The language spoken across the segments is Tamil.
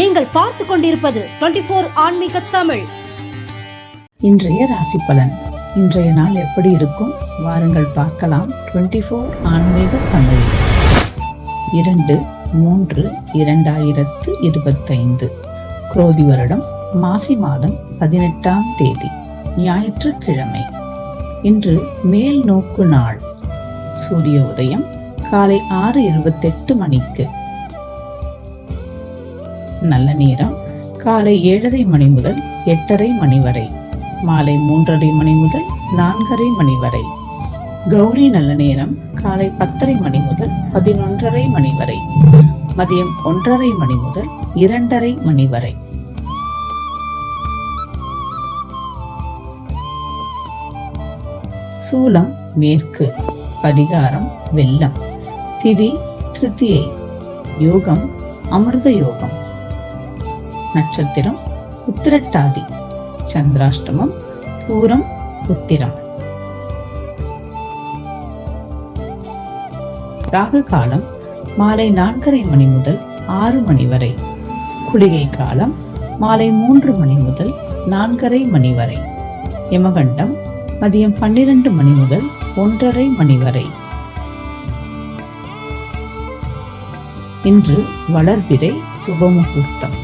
நீங்கள் பார்த்து கொண்டிருப்பது 24 ஆன்மீக தமிழ். இன்றைய ராசி பலன். இன்றைய நாள் எப்படி இருக்கும் வாருங்கள் பார்க்கலாம். 24 ஆன்மீக தமிழ் 2/3/2025 குரோதி வருடம் மாசி மாதம் 18ஆம் தேதி ஞாயிற்றுக்கிழமை. இன்று மேல் நோக்கு நாள். சூரிய உதயம் காலை 6:28 மணிக்கு. நல்ல நேரம் காலை 7:30 மணி முதல் 8:30 மணி வரை, மாலை 3:30 மணி முதல் 4:30 மணி வரை. கௌரி நல்ல நேரம் காலை 10:30 மணி முதல் 11:30 மணி வரை, மதியம் 1:30 மணி முதல் 2:30 மணி வரை. சூலம் மேற்கு. பரிகாரம் வெள்ளம். திதி திருத்தியை. யோகம் அமிர்த யோகம். நட்சத்திரம் உத்திரட்டாதி. சந்திராஷ்டமம் பூரம் உத்திரம். ராகு காலம் மாலை 4:30 மணி முதல் 6 மணி வரை. குளிகை காலம் மாலை 3 மணி முதல் 4:30 மணி வரை. யமகண்டம் மதியம் 12 மணி முதல் 1:30 மணி வரை. இன்று வளர்பிறை சுபமுகூர்த்தம்.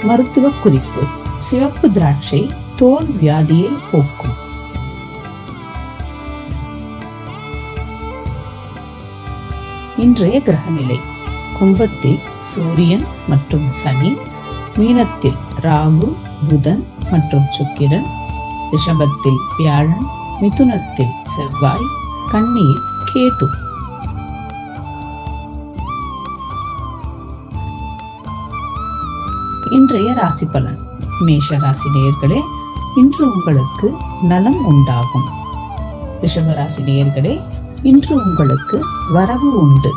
மருத்துவ குறிப்பு. சிவப்பு திராட்சை தோல் வியாதியை போக்கும். இன்றைய கிரகநிலை. கும்பத்தில் சூரியன் மற்றும் சனி, மீனத்தில் ராகு புதன் மற்றும் சுக்கிரன், ரிஷபத்தில் வியாழன், மிதுனத்தில் செவ்வாய், கன்னியில் கேது. இன்றைய ராசி பலன். மேஷ ராசி நேயர்களே, இன்று உங்களுக்கு நலம் உண்டாகும். ரிஷப ராசி நேயர்களே, இன்று உங்களுக்கு வரவு உண்டு.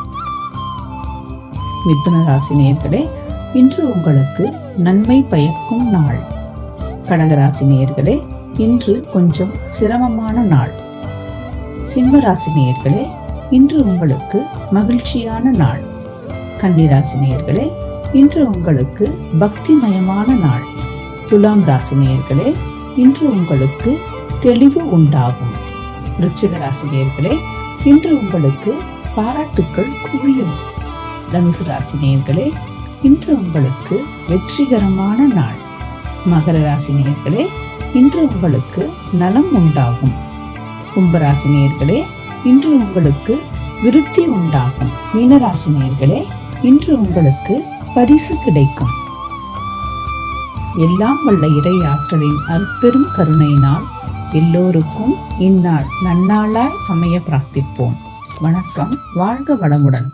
மிதுன ராசி நேயர்களே, இன்று உங்களுக்கு நன்மை பயக்கும் நாள். கடகராசி நேயர்களே, இன்று கொஞ்சம் சிரமமான நாள். சிம்ம ராசி நேயர்களே, இன்று உங்களுக்கு மகிழ்ச்சியான நாள். கன்னிராசி நேயர்களே, இன்று உங்களுக்கு பக்திமயமான நாள். துலாம் ராசி நேயர்களே, இன்று உங்களுக்கு தெளிவு உண்டாகும். விருச்சிக ராசி நேயர்களே, இன்று உங்களுக்கு பாராட்டுக்கள் குவியும். தனுசு ராசி நேயர்களே, இன்று உங்களுக்கு வெற்றிகரமான நாள். மகர ராசி நேயர்களே, இன்று உங்களுக்கு நலம் உண்டாகும். கும்பராசி நேயர்களே, இன்று உங்களுக்கு விருத்தி உண்டாகும். மீனராசி நேயர்களே, இன்று உங்களுக்கு பரிசு கிடைக்கும். எல்லாம் வல்ல இறை ஆற்றலின் அற்பெரும் கருணையினால் எல்லோருக்கும் இந்நாள் நன்னாளாய் அமைய பிரார்த்திப்போம். வணக்கம். வாழ்க வளமுடன்.